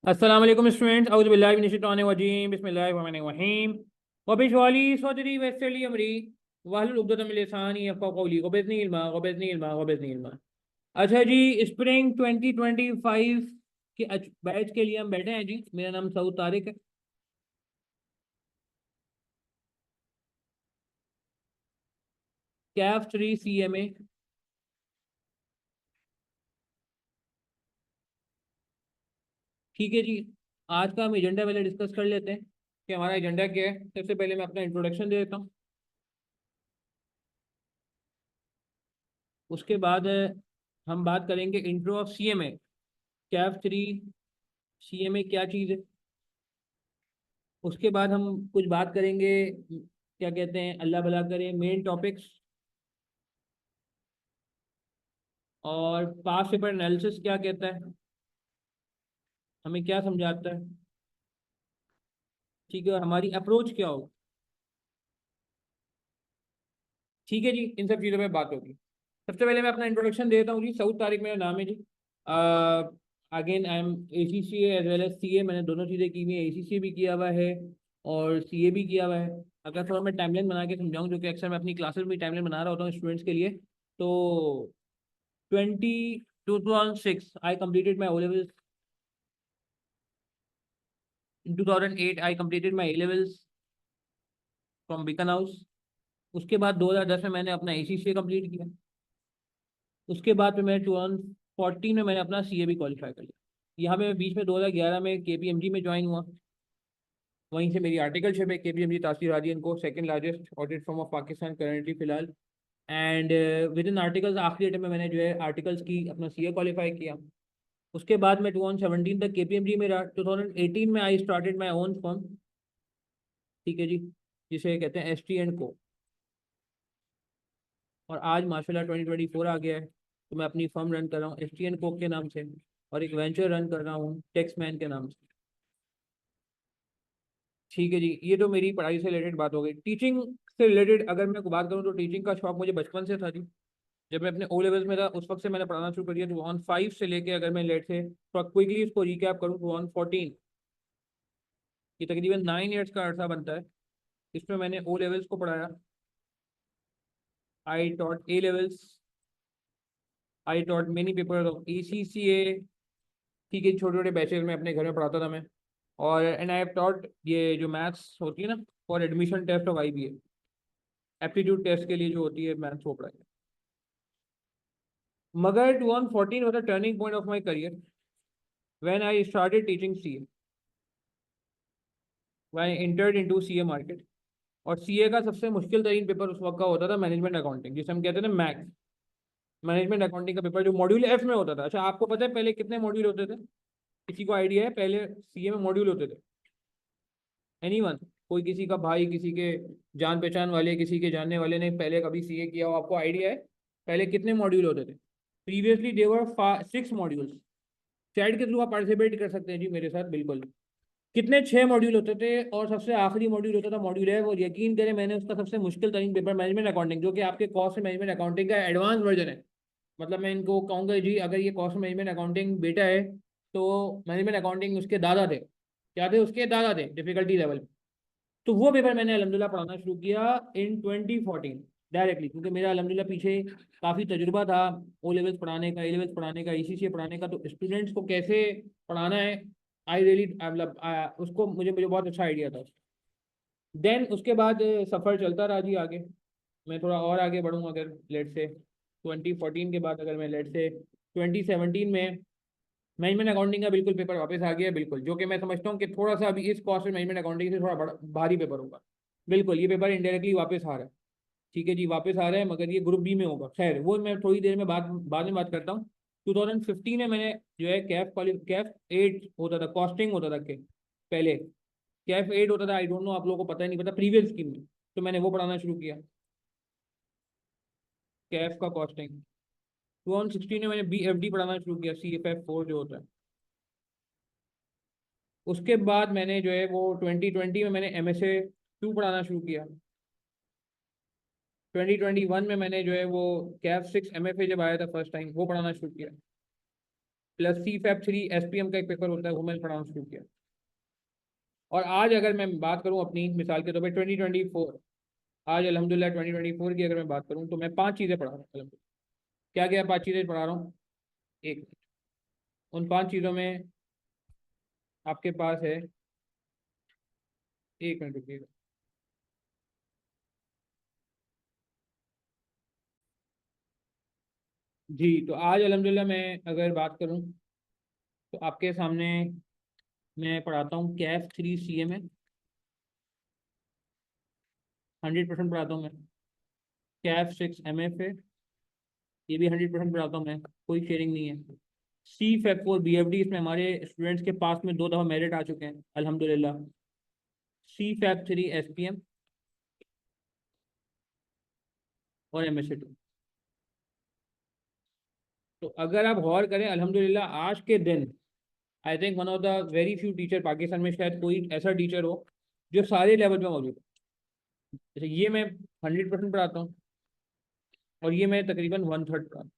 अस्सलाम वालेकुम स्टूडेंट्स औज़ु बिल्लाहि मिनश शैतानिर रजीम बिस्मिल्लाहिर रहमानिर रहीम वबिशवाली सदरी वयस्सिरली अमरी वहलुल उक़दतम मिन लिसानी यफ़क़हू क़ौली वबिज़्निल्लाह। अच्छा जी, स्प्रिंग 2025 के बैच के लिए हम बैठे हैं जी। मेरा नाम सऊद तारिक है। कैफ 3 CMA। ठीक है जी, आज का हम एजेंडा पहले डिस्कस कर लेते हैं कि हमारा एजेंडा क्या है। सबसे पहले मैं अपना इंट्रोडक्शन दे देता हूँ। उसके बाद हम बात करेंगे intro of CMA, Kaif 3 CMA क्या चीज़ है। उसके बाद हम कुछ बात करेंगे, क्या कहते हैं, अल्लाह भला करे, मेन टॉपिक्स। और पास पेपर एनालिसिस क्या कहता है, हमें क्या समझाता है। ठीक है, और हमारी अप्रोच क्या होगी। ठीक है जी, इन सब चीज़ों पे बात होगी। सबसे पहले मैं अपना इंट्रोडक्शन देता हूँ जी। सऊद तारिक मेरा नाम है जी। Again I am ACCA as well as CA। मैंने दोनों चीज़ें की हुई है, ACCA भी किया हुआ है और CA भी किया हुआ है। अगर थोड़ा मैं टाइमलाइन बना के समझाऊँ, जो कि अक्सर मैं अपनी क्लासेस में टाइमलाइन बना रहा होता हूँ स्टूडेंट्स के लिए, तो 2006 I completed my O levels. In 2008 I completed my A levels from Beacon House. उसके बाद 2010 में मैंने अपना ACCA कंप्लीट किया। उसके बाद में मैं 2014 में मैंने अपना CA भी क्वालिफाई कर लिया। यहाँ पे मैं बीच में 2011 में KPMG में ज्वाइन हुआ। वहीं से मेरी आर्टिकलशिप है KPMG तासीर रादियन को, second largest audit firm of Pakistan currently फिलहाल। एंड विद इन आर्टिकल्स आखिरी अटेम्प्ट में मैंने जो है आर्टिकल्स की अपना CA क्वालिफाई किया। उसके बाद मैं 2017 तक KPMG में रहा। 2018 में I started my own firm. ठीक है जी, जिसे कहते हैं ST&Co। और आज माशाल्लाह 2024 आ गया है, तो मैं अपनी फर्म रन कर रहा हूँ ST&Co के नाम से, और एक वेंचर रन कर रहा हूँ टैक्समैन के नाम से। ठीक है जी, ये तो मेरी पढ़ाई से रिलेटेड बात हो गई। टीचिंग से रिलेटेड अगर मैं बात करूँ तो टीचिंग का शौक मुझे बचपन से था जी। जब मैं अपने O लेवल्स में था उस वक्त से मैंने पढ़ाना शुरू कर दिया। 2005 से लेके, अगर मैं लेट से थोड़ा क्विकली इसको रिकैप करूँ, 2014, ये तकरीबन 9 ईयर्स का अर्सा बनता है। इसमें मैंने O लेवल्स को पढ़ाया। I taught A levels, I taught many paper of ACCA। ठीक है, छोटे छोटे बैचेज में अपने घर में पढ़ाता था मैं। और एंड आई हैव टॉट ये जो मैथ्स होती है ना, for admission test of IBA, aptitude test के लिए जो होती है मैथ्स, वो पढ़ाई। मगर 2014 was a turning point of my career when I started teaching CA, when I entered into CA market। और CA का सबसे मुश्किल तरीन पेपर उस वक्त का होता था मैनेजमेंट अकाउंटिंग, जिसे हम कहते थे मैक्स, मैनेजमेंट अकाउंटिंग का पेपर, जो मॉड्यूल F में होता था। अच्छा, आपको पता है पहले कितने मॉड्यूल होते थे? किसी को आइडिया है पहले CA में मॉड्यूल होते थे? एनीवन? कोई किसी का भाई, किसी के जान पहचान वाले, किसी के जानने वाले ने पहले कभी CA किया हो, आपको आइडिया है पहले कितने मॉड्यूल होते थे? प्रीवियसली देवर 6 मॉड्यूल्स। चैट के थ्रू आप पार्टिसिपेट कर सकते हैं जी मेरे साथ, बिल्कुल। कितने? 6 मॉड्यूल होते थे। और सबसे आखिरी मॉड्यूल होता था मॉड्यूल है, और यकीन करें मैंने उसका सबसे मुश्किल तरीन पेपर मैनेजमेंट अकाउंटिंग, जो कि आपके कॉस्ट मैनेजमेंट अकाउंटिंग का एडवांस वर्जन है। मतलब मैं इनको कहूँगा जी, अगर ये कॉस्ट मैनेजमेंट अकाउंटिंग बेटा है, तो मैनेजमेंट अकाउंटिंग उसके दादा थे। क्या थे? उसके दादा थे डिफिकल्टी लेवल। तो वो पेपर मैंने अलहमदिल्ला पढ़ाना शुरू किया इन 2014 डायरेक्टली, क्योंकि मेरा अलहमदिल्ला पीछे काफ़ी तजुर्बा था O लेवल्स पढ़ाने का, A लेवल्स पढ़ाने का, ACCA पढ़ाने का। तो स्टूडेंट्स को कैसे पढ़ाना है, आई रियली मतलब उसको मुझे मुझे बहुत अच्छा आइडिया था। देन उसके बाद सफ़र चलता रहा जी आगे। मैं थोड़ा और आगे बढ़ूँ, अगर लेट से 2014 के बाद, अगर मैं लेट से 2017 में मैनेजमेंट अकाउंटिंग का बिल्कुल पेपर वापस आ गया, बिल्कुल, जो कि मैं समझता हूँ कि थोड़ा सा अभी इस कॉस्ट मैनेजमेंट अकाउंटिंग से थोड़ा बड़ा भारी पेपर होगा। बिल्कुल, ये पेपर इनडायरेक्टली वापस आ रहा है। ठीक है जी, वापस आ रहा है, मगर ये ग्रुप B में होगा। खैर, वो मैं थोड़ी देर में बाद में बात करता हूँ। 2015 में मैंने जो है कैफ 8 होता था, कॉस्टिंग होता था के पहले। कैफ 8 होता था, आई डोंट नो, आप लोगों को पता ही नहीं पता, प्रीवियस स्कीम में। तो मैंने वो पढ़ाना शुरू किया, कैफ का कॉस्टिंग। 2016 में मैंने BFD पढ़ाना शुरू किया, CFF 4 जो होता है। उसके बाद मैंने जो है वो 2020 में मैंने MSA 2 पढ़ाना शुरू किया। 2021 में मैंने जो है वो कैफ 6 MFA जब आया था फर्स्ट टाइम, वो पढ़ाना शुरू किया। प्लस CFAP 3 SPM का एक पेपर होता है, वो मैंने पढ़ाना शुरू किया। और आज अगर मैं बात करूं अपनी मिसाल के तौर पे 2024, आज अल्हम्दुलिल्लाह 2024 की अगर मैं बात करूं तो मैं 5 चीज़ें पढ़ा रहा हूँ अल्हम्दुलिल्लाह। क्या क्या 5 चीज़ें पढ़ा रहा हूँ? एक, उन 5 चीज़ों में आपके पास है, एक मिनट रुकिएगा। जी, तो आज अल्हम्दुलिल्लाह मैं अगर बात करूं तो आपके सामने मैं पढ़ाता हूँ CAF 3 CMA, 100% पढ़ाता हूँ मैं। CAF 6 MFA, ये भी 100% पढ़ाता हूँ मैं, कोई शेयरिंग नहीं है। CFAP 4 BFD, इसमें हमारे स्टूडेंट्स के पास में 2 दफ़ा मेरिट आ चुके हैं अल्हम्दुलिल्लाह। CFAP 3 SPM और MSA 2। तो अगर आप गौर करें अल्हम्दुलिल्लाह आज के दिन I think one of the very few teacher Pakistan में, शायद कोई ऐसा टीचर हो जो सारे लेवल पे मौजूद है। जैसे ये मैं 100% पढ़ाता हूँ और ये मैं तकरीबन 1/3 पढ़ाता हूँ।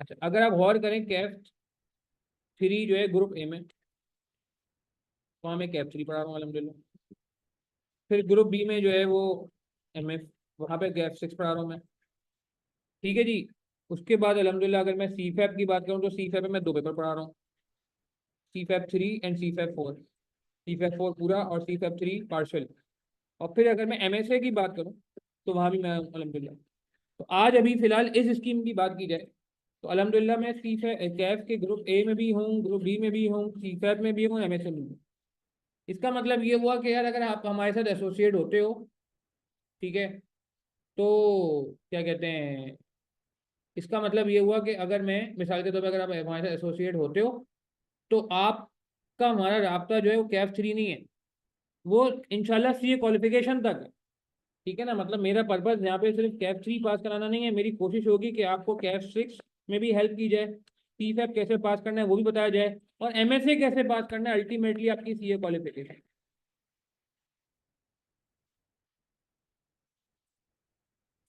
अच्छा, अगर आप गौर करें CAF 3 जो है ग्रुप ए में, वहाँ मैं CAF 3 पढ़ा रहा हूँ अल्हम्दुलिल्लाह। फिर ग्रुप बी में जो है वो MF, वहाँ पे CAF 6 पढ़ा रहा हूँ मैं। ठीक है जी। उसके बाद अल्हम्दुलिल्लाह अगर मैं CFAP की बात करूँ तो CFAP में मैं 2 पेपर पढ़ा रहा हूँ, CFAP 3 एंड CFAP 4। CFAP 4 पूरा और CFAP 3 पार्शल। और फिर अगर मैं MSA की बात करूँ तो वहाँ भी मैं अल्हम्दुलिल्लाह। तो आज अभी फिलहाल इस स्कीम की बात की जाए तो अल्हम्दुलिल्लाह मैं CAF के ग्रुप ए में भी हूँ, ग्रुप बी में भी हूँ, CFAP में भी हूँ, MSA में भी हूँ। इसका मतलब ये हुआ कि यार अगर आप हमारे साथ एसोसिएट होते हो, ठीक है, तो क्या कहते हैं, इसका मतलब ये हुआ कि अगर मैं मिसाल के तौर पर अगर आप हमारे साथ एसोसिएट होते हो तो आपका हमारा राब्ता जो है वो CAF 3 नहीं है, वो इंशाल्लाह CA क्वालिफिकेशन तक है। ठीक है ना, मतलब मेरा पर्पज यहाँ पे सिर्फ CAF 3 पास कराना नहीं है, मेरी कोशिश होगी कि आपको CAF 6 में भी हेल्प की जाए, CFAP कैसे पास करना है वो भी बताया जाए, और MSA कैसे पास करना है, अल्टीमेटली आपकी CA क्वालिफिकेशन।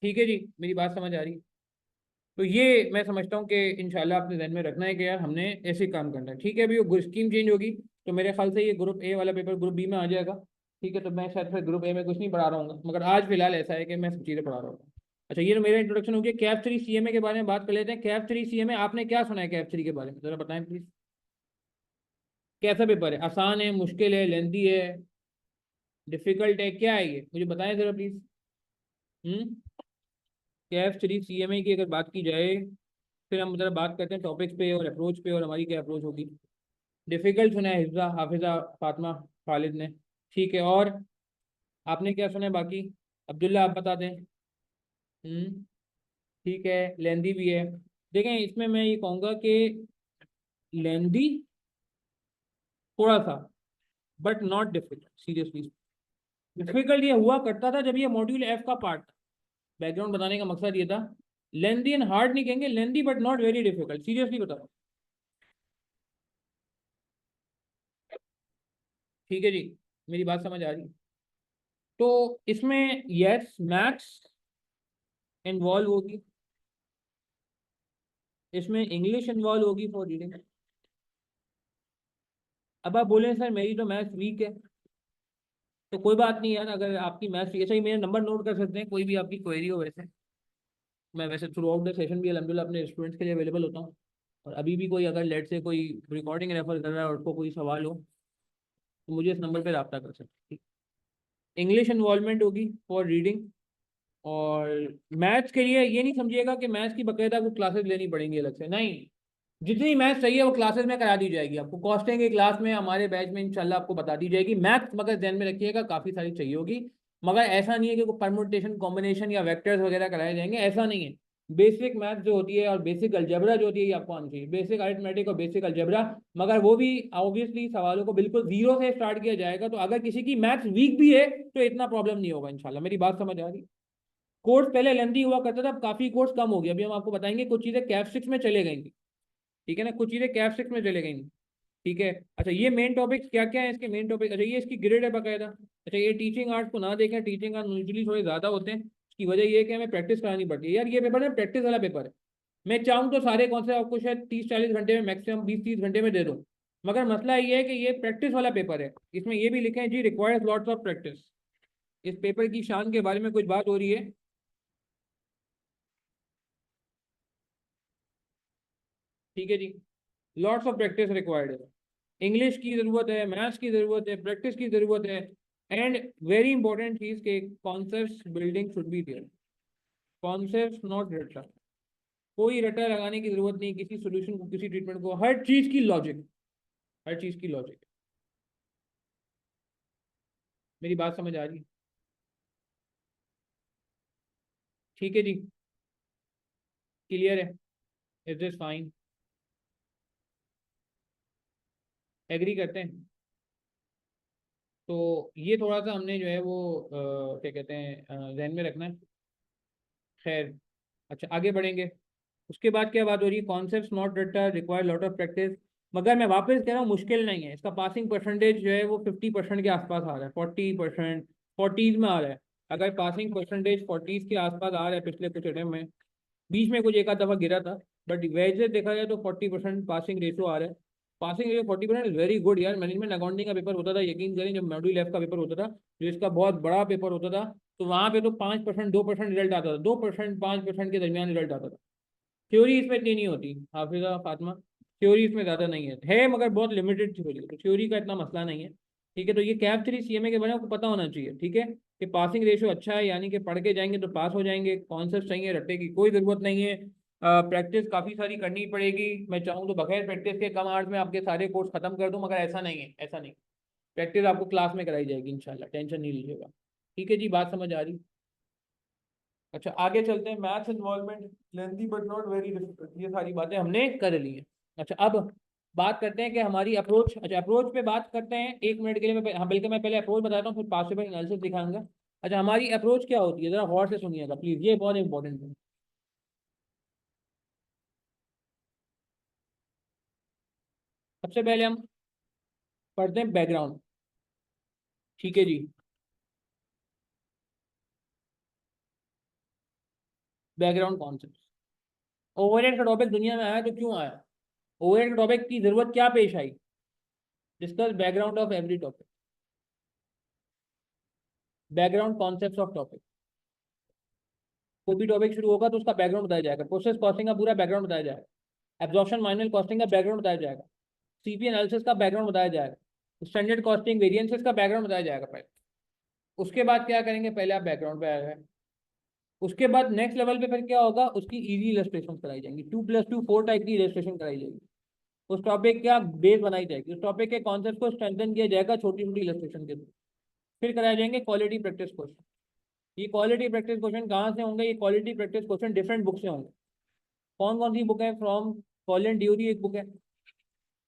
ठीक है जी, मेरी बात समझ आ रही है? तो ये मैं समझता हूँ कि इंशाल्लाह अपने ध्यान में रखना है कि यार हमने ऐसे काम करना है। ठीक है, अभी वो स्कीम चेंज होगी तो मेरे ख्याल से ये ग्रुप ए वाला पेपर ग्रुप बी में आ जाएगा। ठीक है, तो मैं शायद फिर ग्रुप ए में कुछ नहीं पढ़ा रहा हूँ, मगर आज फिलहाल ऐसा है कि मैं सब चीज़ें पढ़ा रहा हूँ। अच्छा, ये तो मेरा इंट्रोडक्शन हो गया। CAF 3 CMA के बारे में बात कर लेते हैं। CAF 3 CMA आपने क्या सुना है CAF 3 के बारे में, जरा बताएं प्लीज। कैसा पेपर है? आसान है, मुश्किल है, लेंदी है, डिफिकल्ट है, क्या है ये मुझे बताएं जरा प्लीज। हम्म। CAF 3 CMA की अगर बात की जाए, फिर हम जरा बात करते हैं टॉपिक्स पे और अप्रोच पे, और हमारी क्या अप्रोच होगी। डिफिकल्ट सुना है हिफ्जा, हाफिजा, फातिमा, खालिद ने। ठीक है, और आपने क्या सुना है बाकी? अब्दुल्ला, आप बता दें। हम्म। ठीक है, लेंदी भी है। देखें, इसमें मैं ये कहूँगा कि लेंदी थोड़ा सा, but not difficult seriously. Difficult ये हुआ करता था जब ये मॉड्यूल एफ का पार्ट, बैकग्राउंड बताने का मकसद ये था। लेंदी एंड हार्ड नहीं कहेंगे, lengthy but not very difficult, seriously बता रहा हूँ। ठीक है जी, मेरी बात समझ आ रही है? तो इसमें यस मैथ्स इन्वॉल्व होगी, इसमें इंग्लिश इन्वॉल्व होगी फॉर रीडिंग। अब आप बोले सर मेरी तो मैथ्स वीक है, तो कोई बात नहीं यार, अगर आपकी मैथ्स ऐसा ही मेरा नंबर नोट कर सकते हैं, कोई भी आपकी क्वेरी हो वैसे। मैं वैसे थ्रू आउट द सेशन भी अल्हम्दुलिल्लाह अपने स्टूडेंट्स के लिए अवेलेबल होता हूँ। और अभी भी कोई अगर लेट से कोई रिकॉर्डिंग रेफर कर रहा है और उसको कोई सवाल हो तो मुझे इस नंबर पर रब्ता कर सकते हैं। इंग्लिश इन्वॉल्वमेंट होगी फॉर रीडिंग। और मैथ्स के लिए ये नहीं समझिएगा कि मैथ्स की बकायदा को क्लासेस लेनी पड़ेंगी अलग से, नहीं। जितनी मैथ्स चाहिए वो क्लासेस में करा दी जाएगी आपको, कॉस्टिंग की क्लास में हमारे बैच में इंशाल्लाह आपको बता दी जाएगी। मैथ्स मगर ध्यान में रखिएगा काफ़ी सारी चाहिए होगी, मगर ऐसा नहीं है कि कोई परमुटेशन कॉम्बिनेशन या वेक्टर्स वगैरह कराए जाएंगे, ऐसा नहीं है। बेसिक मैथ्स जो होती है और बेसिक अलजेब्रा जो होती है ये आपको आनी चाहिए, बेसिक अरिथमेटिक और बेसिक अलजेब्रा। मगर वो भी ऑब्वियसली सवालों को बिल्कुल जीरो से स्टार्ट किया जाएगा, तो अगर किसी की मैथ्स वीक भी है तो इतना प्रॉब्लम नहीं होगा इंशाल्लाह। मेरी बात समझ आ रही? कोर्स पहले लेंथी हुआ करता था, अब काफी कोर्स कम हो गया। अभी हम आपको बताएंगे कुछ चीजें CAF 6 में चले गई। ठीक है ना, कुछ चीजें CAF 6 में चले गई। ठीक है। अच्छा, ये मेन टॉपिक्स क्या क्या है इसके? मेन टॉपिक, अच्छा ये इसकी ग्रेड है बाकायदा। अच्छा, ये टीचिंग आर्ट्स को ना देखें, टीचिंग आर्ट यूजली थोड़े ज्यादा होते हैं। इसकी वजह ये है कि हमें प्रैक्टिस करानी पड़ती है यार, ये पेपर है प्रैक्टिस वाला पेपर है। मैं चाहूँ तो सारे कॉन्सेप्ट आपको शायद 30-40 घंटे में, मैक्सिमम 20-30 घंटे में दे दूँ, मगर मसला ये है कि ये प्रैक्टिस वाला पेपर है। इसमें ये भी लिखे हैं जी, रिक्वायर्स लॉट्स ऑफ प्रैक्टिस। इस पेपर की शान के बारे में कुछ बात हो रही है? ठीक है जी, लॉट्स ऑफ प्रैक्टिस रिक्वायर्ड है। इंग्लिश की ज़रूरत है, मैथ्स की ज़रूरत है, प्रैक्टिस की ज़रूरत है। एंड वेरी इंपॉर्टेंट चीज़ के concept building should be there. Concept not रटा, कोई रटा लगाने की ज़रूरत नहीं किसी सोल्यूशन को, किसी ट्रीटमेंट को, हर चीज़ की लॉजिक, हर चीज़ की लॉजिक। मेरी बात समझ आ रही है? ठीक है जी, क्लियर है? Is this fine? एग्री करते हैं? तो ये थोड़ा सा हमने जो है वो क्या कहते हैं ध्यान में रखना है। खैर, अच्छा आगे बढ़ेंगे। उसके बाद क्या बात हो रही है? कॉन्सेप्ट नॉट रटा, रिक्वायर लॉट ऑफ प्रैक्टिस। मगर मैं वापस कह रहा हूँ, मुश्किल नहीं है। इसका पासिंग परसेंटेज जो है वो 50% के आसपास आ रहा है, 40%, 40s में आ रहा है। अगर पासिंग परसेंटेज 40s के आसपास आ रहा है पिछले कुछ अटेम्प्ट में, बीच में कुछ एक आध दफा गिरा था, बट वैसे देखा जाए तो 40% पासिंग रेशो आ रहा है। Passing ratio 40% is very good यार। मैनेजमेंट अकाउंटिंग का पेपर होता था, यकीन करें, जब मॉड्यूल एफ का पेपर होता था, जो इसका बहुत बड़ा पेपर होता था, तो वहां पे तो 5%, 2% रिजल्ट आता था, 2% 5% के दरमियान रिजल्ट आता था। थ्योरी इसमें इतनी नहीं होती हाफिजा फातिमा, थ्योरी इसमें ज़्यादा नहीं है मगर बहुत लिमिटेड थ्योरी है, तो थ्योरी का इतना मसला नहीं है। ठीक है, तो ये कैप 3 सीएमए के बारे में आपको पता होना चाहिए। ठीक है, कि पासिंग रेशियो अच्छा है, यानी कि पढ़ के जाएंगे तो पास हो जाएंगे। कॉन्सेप्ट चाहिए, रट्टे की कोई ज़रूरत नहीं है। प्रैक्टिस काफ़ी सारी करनी पड़ेगी। मैं चाहूँ तो बगैर प्रैक्टिस के कम आवर्स में आपके सारे कोर्स खत्म कर दूँ, मगर ऐसा नहीं है, ऐसा नहीं। प्रैक्टिस आपको क्लास में कराई जाएगी इंशाल्लाह, टेंशन नहीं लीजिएगा। ठीक है जी, बात समझ आ रही? अच्छा आगे चलते हैं। Maths involvement lengthy but not very difficult, ये सारी बातें हमने कर ली हैं। अच्छा अब बात करते हैं कि हमारी अप्रोच, अच्छा अप्रोच पे बात करते हैं 1 मिनट के लिए। मैं हाँ, बल्कि मैं पहले अप्रोच बताता हूँ, फिर पॉसिबल एनालिसिस दिखाऊंगा। अच्छा हमारी अप्रोच क्या होती है, जरा गौर से सुनिएगा प्लीज, ये बहुत इंपॉर्टेंट है। सबसे पहले हम पढ़ते हैं बैकग्राउंड। ठीक है जी, बैकग्राउंड कॉन्सेप्ट। ओवरहेड का टॉपिक दुनिया में आया तो क्यों आया? ओवरहेड का टॉपिक की जरूरत क्या पेश आई? Discuss background of every topic, background concept of topic. कोई भी टॉपिक शुरू होगा तो उसका बैकग्राउंड बताया जाएगा, प्रोसेस कॉस्टिंग का पूरा बैकग्राउंड बताया जाएगा, एब्जॉर्प्शन माइनर कॉस्टिंग का बैकग्राउंड बताया जाएगा, सीपी एनालिसिस का बैकग्राउंड बताया जाएगा, स्टैंडर्ड कॉस्टिंग वेरिएंसेस का बैकग्राउंड बताया जाएगा पहले। उसके बाद क्या करेंगे, पहले आप बैकग्राउंड पे आ गए, उसके बाद नेक्स्ट लेवल पे फिर क्या होगा, उसकी इजी इलस्ट्रेशन कराई जाएंगी, 2+2 4 टाइप की इलस्ट्रेशन कराई जाएगी। उस टॉपिक का बेस बनाई जाएगी, उस टॉपिक के कॉन्सेप्ट को स्ट्रेंथन किया जाएगा छोटी छोटी इलस्ट्रेशन के थ्रू। फिर कराए जाएंगे क्वालिटी प्रैक्टिस क्वेश्चन। ये क्वालिटी प्रैक्टिस क्वेश्चन कहाँ से होंगे? ये quality practice question different book से होंगे। कौन कौन सी बुक है? फ्रॉम कॉलिन ड्यूरी एक बुक है,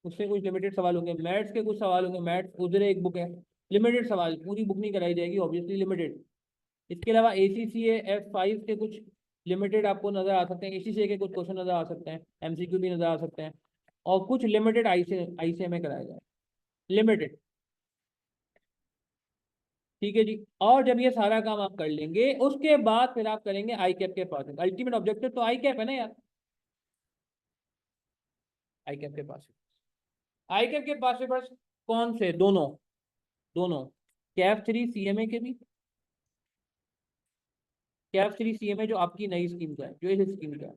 उससे कुछ लिमिटेड सवाल होंगे। मैथ्स के कुछ सवाल होंगे, मैथ्स उजरे एक बुक है। लिमिटेड सवाल, पूरी बुक नहीं कराई जाएगी ऑब्वियसली, लिमिटेड। इसके अलावा ACCA F5 के कुछ लिमिटेड आपको नजर आ सकते हैं, ACCA के कुछ क्वेश्चन नजर आ सकते हैं, MCQ भी नजर आ सकते हैं। और कुछ लिमिटेड ICA में कराया जाए, लिमिटेड। ठीक है जी। और जब ये सारा काम आप कर लेंगे, उसके बाद फिर आप करेंगे आई कैप के पास। अल्टीमेट ऑब्जेक्टिव तो आई कैप है ना यार, आई कैप के पास। आई कैप के पास पेपर्स कौन से? दोनों, दोनों। कैफ 3 CMA के भी, कैफ 3 CMA जो आपकी नई स्कीम का है, जो इस स्कीम का है।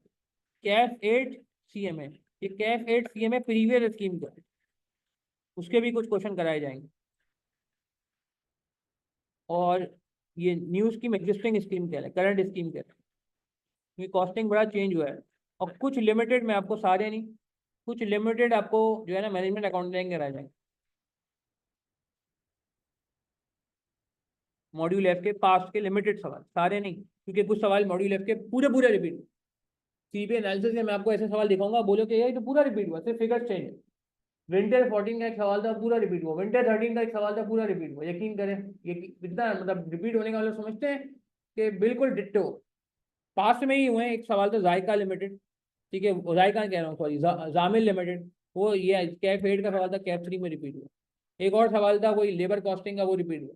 कैफ 8 CMA, ये कैफ 8 CMA प्रीवियस स्कीम का है, उसके भी कुछ क्वेश्चन कराए जाएंगे। और ये न्यू स्कीम एग्जिस्टिंग स्कीम कह रहे हैं, करंट स्कीम कह रहे हैं, ये कॉस्टिंग बड़ा चेंज हुआ है। और कुछ लिमिटेड में आपको, सारे नहीं, कुछ लिमिटेड आपको जो है ना मैनेजमेंट अकाउंटिंग कराए जाएंगे। मॉड्यूल एफ के पास्ट के लिमिटेड सवाल, सारे नहीं, क्योंकि कुछ सवाल मॉड्यूल एफ के पूरे पूरे रिपीट। सीपी एनालिसिस में मैं आपको ऐसे सवाल दिखाऊंगा, बोलो कि ये तो पूरा रिपीट हुआ, सिर्फ फिगर चेंज है। विंटर 14 का एक सवाल था, पूरा रिपीट हुआ। विंटर 13 का एक सवाल था, पूरा रिपीट हुआ। यकीन करें, ये इतना मतलब रिपीट होने का मतलब समझते हैं कि बिल्कुल डिट्टो। पास्ट में ही हुए हैं। एक सवाल था जायका लिमिटेड, ठीक है, जायका कह रहा हूँ सॉरी, जामिल लिमिटेड, वो ये कैफ 8 का सवाल था, कैफ 3 में रिपीट हुआ। एक और सवाल था कोई लेबर कॉस्टिंग का, वो रिपीट हुआ।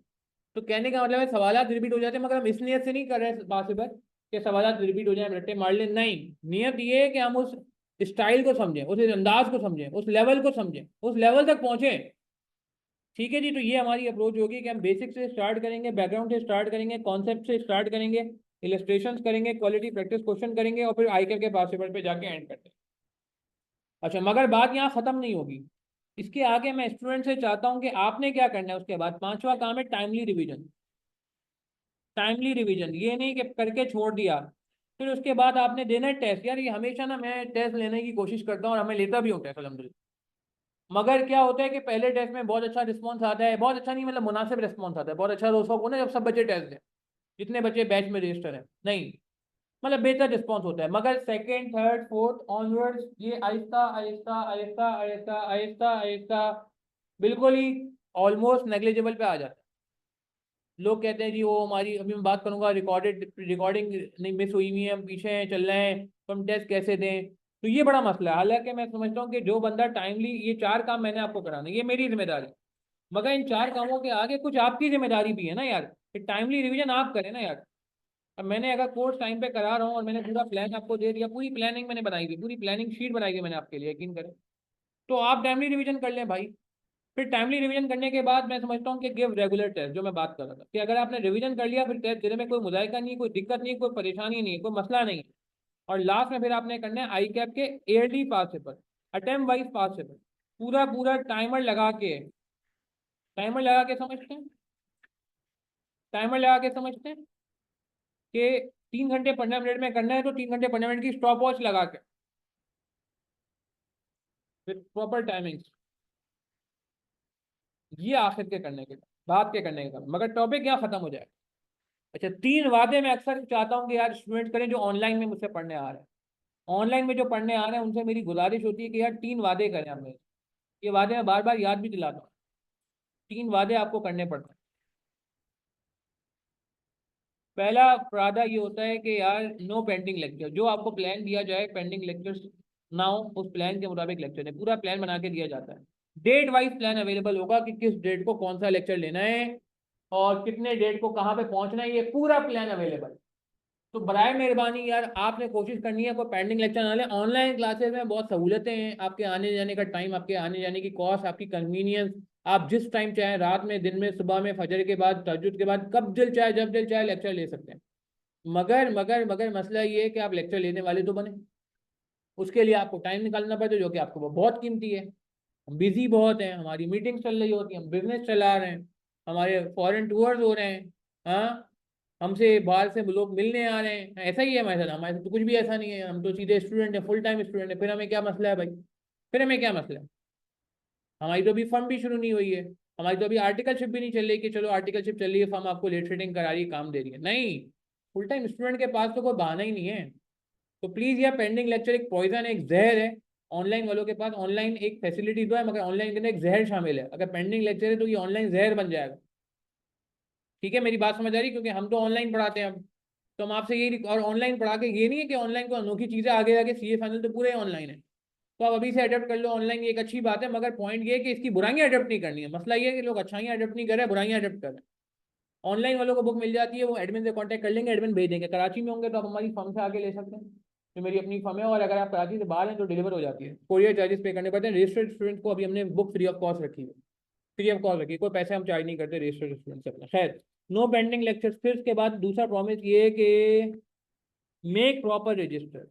तो कहने का मतलब है सवाल रिपीट हो जाते हैं, मगर हम इस नियत से नहीं कर रहे बात से, बस कि सवाल रिपीट हो जाए, रट्टे मार ले, नहीं। नियत ये है कि हम उस स्टाइल को समझें, उस अंदाज को समझें, उस लेवल को समझें, उस लेवल तक पहुंचे। ठीक है जी। तो ये हमारी अप्रोच होगी कि हम बेसिक से स्टार्ट करेंगे, बैकग्राउंड से स्टार्ट करेंगे, कॉन्सेप्ट से स्टार्ट करेंगे, इलस्ट्रेशंस करेंगे, क्वालिटी प्रैक्टिस क्वेश्चन करेंगे, और फिर आईकेप के पास पेपर पे जाके एंड करते हैं। अच्छा, मगर बात यहाँ खत्म नहीं होगी। इसके आगे मैं स्टूडेंट से चाहता हूँ कि आपने क्या करना है उसके बाद। पांचवा काम है टाइमली रिवीजन। टाइमली रिवीजन ये नहीं कि करके छोड़ दिया, फिर उसके बाद आपने देना है टेस्ट। यार ये हमेशा ना मैं टेस्ट लेने की कोशिश करता हूँ और हमें लेता भी हूँ टेस्ट अलहमदुलिल्लाह। मगर क्या होता है कि पहले टेस्ट में बहुत अच्छा रिस्पॉन्स आता है, बहुत अच्छा नहीं मतलब मुनासिब रिस्पॉन्स आता है, बहुत अच्छा दोस्तों को ना जब सब बच्चे टेस्ट दें, जितने बच्चे बैच में रजिस्टर हैं, नहीं मतलब बेहतर रिस्पॉन्स होता है। मगर सेकंड थर्ड फोर्थ ऑनवर्ड्स ये आहिस्ता आहिस्ता आहिस्ता आहिस्ता आहिस्ता आहिस्ता बिल्कुल ही ऑलमोस्ट नेग्लिजिबल पे आ जाता है। लोग कहते हैं जी वो हमारी, अभी मैं बात करूंगा, रिकॉर्डिंग नहीं मिस हुई हुई है, हम पीछे चल रहे हैं, तो हम टेस्ट कैसे दें। तो ये बड़ा मसला है। हालांकि मैं समझता हूँ कि जो बंदा टाइमली, ये चार काम मैंने आपको कराना, ये मेरी जिम्मेदारी, मगर इन चार कामों के आगे कुछ आपकी जिम्मेदारी भी है ना यार, कि टाइमली रिवीजन आप करें ना यार। अब मैंने अगर कोर्स टाइम पे करा रहा हूँ और मैंने पूरा प्लान आपको दे दिया, पूरी प्लानिंग मैंने बनाई थी, पूरी प्लानिंग शीट बनाई थी मैंने आपके लिए, यकीन करें, तो आप टाइमली रिवीजन कर लें भाई। फिर टाइमली रिवीजन करने के बाद मैं समझता हूँ कि गिव रेगुलर टेस्ट, जो मैं बात कर रहा था, कि अगर आपने रिवीजन कर लिया फिर टेस्ट देने में कोई मुजाहिका नहीं, कोई दिक्कत नहीं, कोई परेशानी नहीं, कोई मसला नहीं। और लास्ट में फिर आपने करना है आई कैप के yearly past paper, attempt wise past paper, पूरा पूरा टाइमर लगा के समझते हैं, टाइमर लगा के समझते हैं कि 3 घंटे 15 मिनट में करना है, तो 3 घंटे 15 मिनट की स्टॉप वॉच लगा के विद प्रॉपर टाइमिंग्स, ये आखिर के करने के बाद के करने का, मगर टॉपिक यहाँ खत्म हो जाए। अच्छा, 3 वादे मैं अक्सर चाहता हूँ कि यार स्टूडेंट करें जो ऑनलाइन में मुझसे पढ़ने आ रहे हैं। ऑनलाइन में जो पढ़ने आ रहे हैं उनसे मेरी गुजारिश होती है कि यार 3 वादे करें हमें। ये वादे मैं बार बार याद भी दिलाता हूँ। 3 वादे आपको करने पड़ते हैं। पहला वादा ये होता है कि यार नो पेंडिंग लेक्चर, जो आपको प्लान दिया जाए पेंडिंग लेक्चर्स ना हो, उस प्लान के मुताबिक लेक्चर है, पूरा प्लान बना के दिया जाता है। डेट वाइज प्लान अवेलेबल होगा कि किस डेट को कौन सा लेक्चर लेना है और कितने डेट को कहाँ पे पहुंचना है, ये पूरा प्लान अवेलेबल। तो बराए मेहरबानी यार आपने कोशिश करनी है कोई पेंडिंग लेक्चर ना ले। ऑनलाइन क्लासेस में बहुत सहूलतें हैं, आपके आने जाने का टाइम, आपके आने जाने की कॉस्ट, आपकी कन्वीनियंस, आप जिस टाइम चाहे, रात में, दिन में, सुबह में, फजर के बाद, तहज्जुद के बाद, कब दिल चाहे जब दिल चाहे लेक्चर ले सकते हैं। मगर मसला ये है कि आप लेक्चर लेने वाले तो बने, उसके लिए आपको टाइम निकालना पड़ता है, जो कि आपको वो बहुत कीमती है। हम बिजी बहुत हैं, हमारी मीटिंग चल रही होती है, हम बिजनेस चला रहे हैं, हमारे फॉरेन टूर्स हो रहे हैं, हाँ, हमसे बाहर से लोग मिलने आ रहे हैं, ऐसा ही है हमारे साथ। हमारे साथ तो कुछ भी ऐसा नहीं है, हम तो सीधे स्टूडेंट हैं, फुल टाइम स्टूडेंट है। फिर हमें क्या मसला है भाई, फिर हमें क्या मसला है। हमारी तो अभी फर्म भी शुरू नहीं हुई है, हमारी तो अभी आर्टिकलशिप भी नहीं चल रही कि चलो आर्टिकलशिप चल रही है, फर्म आपको लेट रेटिंग करा रही है, काम दे रही है, नहीं। फुल टाइम स्टूडेंट के पास तो कोई बहाना ही नहीं है। तो प्लीज यार पेंडिंग लेक्चर एक पॉइजन है, एक जहर है। ऑनलाइन वालों के पास ऑनलाइन एक फैसिलिटी तो है, मगर ऑनलाइन के अंदर एक जहर शामिल है। अगर पेंडिंग लेक्चर है तो ये ऑनलाइन जहर बन जाएगा। ठीक है, मेरी बात समझ आ रही है? क्योंकि हम तो ऑनलाइन पढ़ाते हैं अब, तो हम आपसे यही, और ऑनलाइन पढ़ा के ये नहीं है कि ऑनलाइन को अनोखी चीजें आगे आगे, सीए फाइनल तो पूरे ऑनलाइन है, तो आप अभी से अडेप्ट कर लो ऑनलाइन, ये एक अच्छी बात है। मगर पॉइंट ये है कि इसकी बुराइयां अडेप्ट नहीं करनी है। मसला ये है कि लोग अच्छाइयां अडेप्ट नहीं कर रहे, बुराइयां अडेप्ट कर रहे हैं। ऑनलाइन वालों को बुक मिल जाती है, वो एडमिन से कांटेक्ट कर लेंगे, एडमिन भेज देंगे। कराची में होंगे तो आप हमारी फर्म से आके ले सकते हैं, जो मेरी अपनी फर्म है। और अगर आप कराची से बाहर हैं तो डिलीवर हो जाती है, कोरियर चार्जेस पे करने पड़ते हैं। रजिस्टर्ड स्टूडेंट को अभी हमने बुक फ्री ऑफ कॉस्ट रखी है, फ्री ऑफ कॉस्ट रखी है, कोई पैसे हम चार्ज नहीं करते रजिस्टर्ड स्टूडेंट से अपना। खैर, नो पेंडिंग लेक्चर्स। फिर उसके बाद दूसरा प्रॉमिस ये है कि मेक प्रॉपर रजिस्टर।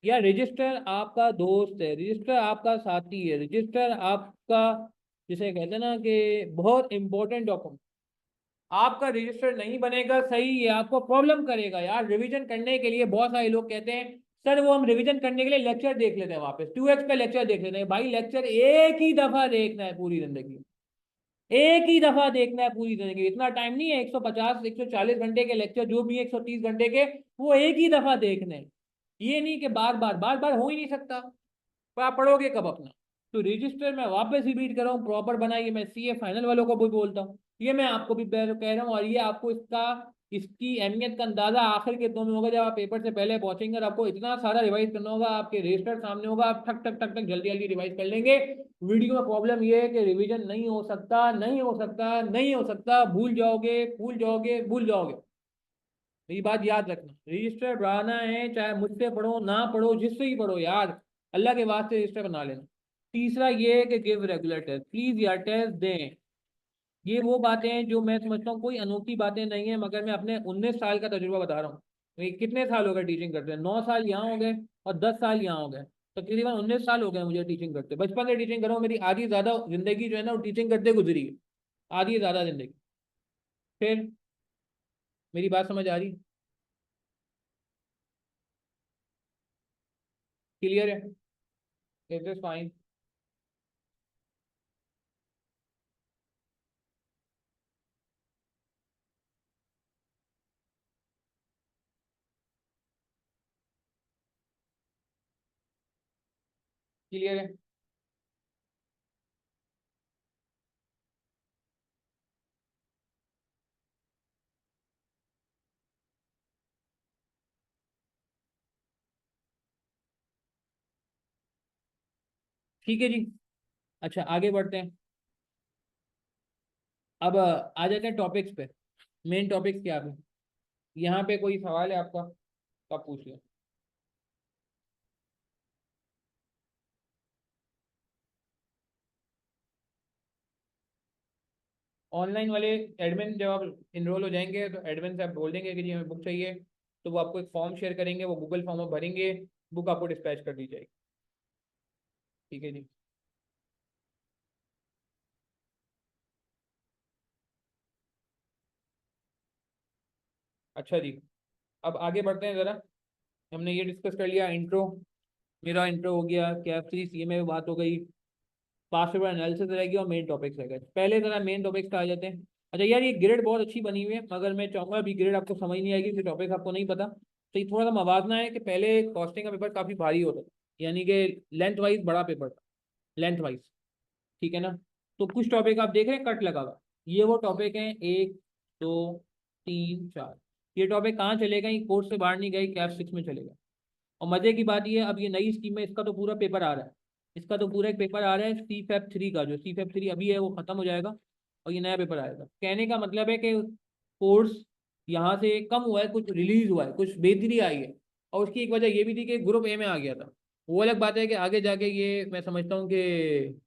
या रजिस्टर आपका दोस्त है, रजिस्टर आपका साथी है, रजिस्टर आपका, जिसे कहते हैं ना कि बहुत इंपॉर्टेंट डॉक्यूमेंट। आपका रजिस्टर नहीं बनेगा सही, ये आपको प्रॉब्लम करेगा यार। रिवीजन करने के लिए बहुत सारे लोग कहते हैं सर वो हम रिवीजन करने के लिए लेक्चर देख लेते हैं, वापस 2x का लेक्चर देख लेते हैं। भाई लेक्चर एक ही दफा देखना है पूरी जिंदगी, एक ही दफा देखना है पूरी जिंदगी। इतना टाइम नहीं है, 150 140 घंटे के लेक्चर जो भी 130 घंटे के, वो एक ही दफा देखने हैं। ये नहीं कि बार बार हो ही नहीं सकता, पर आप पढ़ोगे कब अपना। तो रजिस्टर मैं वापस रिपीट कर रहा हूँ, प्रॉपर बनाइए। मैं सीए फाइनल वालों को भी बोलता हूँ, ये मैं आपको भी कह रहा हूँ, और ये आपको इसकी अहमियत का अंदाजा आखिर के दो में होगा, जब आप पेपर से पहले पहुंचेंगे और आपको इतना सारा रिवाइज करना होगा, आपके रजिस्टर सामने होगा, आप ठक ठक ठक ठक जल्दी जल्दी रिवाइज कर लेंगे। वीडियो में प्रॉब्लम ये है कि रिवीजन नहीं हो सकता, नहीं हो सकता, नहीं हो सकता, भूल जाओगे भूल जाओगे भूल जाओगे। मेरी बात याद रखना, रजिस्टर बनाना है चाहे मुझसे पढ़ो ना पढ़ो जिससे ही पढ़ो यार, अल्लाह के वास्ते रजिस्टर बना लेना। तीसरा ये है कि गिव रेगुलर टेस्ट, प्लीज यार टेस्ट दें। ये वो बातें हैं जो मैं समझता हूँ कोई अनोखी बातें नहीं है, मगर मैं अपने 19 साल का तजुर्बा बता रहा हूँ। कितने साल हो गए टीचिंग करते हैं, 9 साल यहाँ हो गए और 10 साल यहाँ हो गए, तो तकरीबन 19 साल हो गए मुझे टीचिंग करते। बचपन से टीचिंग कर रहा हूँ, मेरी आधी ज्यादा जिंदगी जो है ना वो टीचिंग करते गुजरी है, आधी ज्यादा जिंदगी। फिर मेरी बात समझ आ रही? क्लियर है? Is this fine? क्लियर है? ठीक है जी। अच्छा आगे बढ़ते हैं। अब आ जाते हैं टॉपिक्स पे। मेन टॉपिक्स क्या है? यहाँ पे कोई सवाल है आपका तो आप पूछ लें। ऑनलाइन वाले एडमिन जब आप इनरोल हो जाएंगे तो एडमिन से आप बोल देंगे कि जी हमें बुक चाहिए, तो वो आपको एक फॉर्म शेयर करेंगे, वो गूगल फॉर्म में भरेंगे, बुक आपको डिस्पैच कर दी जाएगी। ठीक है जी। अच्छा जी। अब आगे बढ़ते हैं ज़रा। हमने ये डिस्कस कर लिया इंट्रो, मेरा इंट्रो हो गया, क्या थ्री सी में बात हो गई, पास्ट पेपर एनालिसिस रहेगी और मेन टॉपिक्स रहेगा। पहले ज़रा मेन टॉपिक्स पे आ जाते हैं। अच्छा यार ये ग्रेड बहुत अच्छी बनी हुई है, मगर मैं चाहूंगा अभी ग्रेड आपको समझ नहीं आएगी क्योंकि टॉपिक आपको नहीं पता, तो ये थोड़ा सा मवाजना है कि पहले कॉस्टिंग का पेपर काफ़ी भारी होता था, यानी कि लेंथ वाइज बड़ा पेपर था, लेंथ वाइज। ठीक है ना? तो कुछ टॉपिक आप देख रहे हैं कट लगा हुआ, ये वो टॉपिक हैं, 1 2 3 4। ये टॉपिक कहाँ चलेगा, ये कोर्स से बाहर नहीं गए, कैप 6 में चलेगा। और मजे की बात ये है, अब ये नई स्कीम में इसका तो पूरा पेपर आ रहा है, इसका तो पूरा एक पेपर आ रहा है C-FAP 3 का, जो C-FAP 3 अभी है वो खत्म हो जाएगा और ये नया पेपर आएगा। कहने का मतलब है कि कोर्स यहाँ से कम हुआ है, कुछ रिलीज हुआ है, कुछ बेहतरी आई है। और उसकी एक वजह ये भी थी कि ग्रुप ए में आ गया था। वो अलग बात है कि आगे जाके ये मैं समझता हूँ कि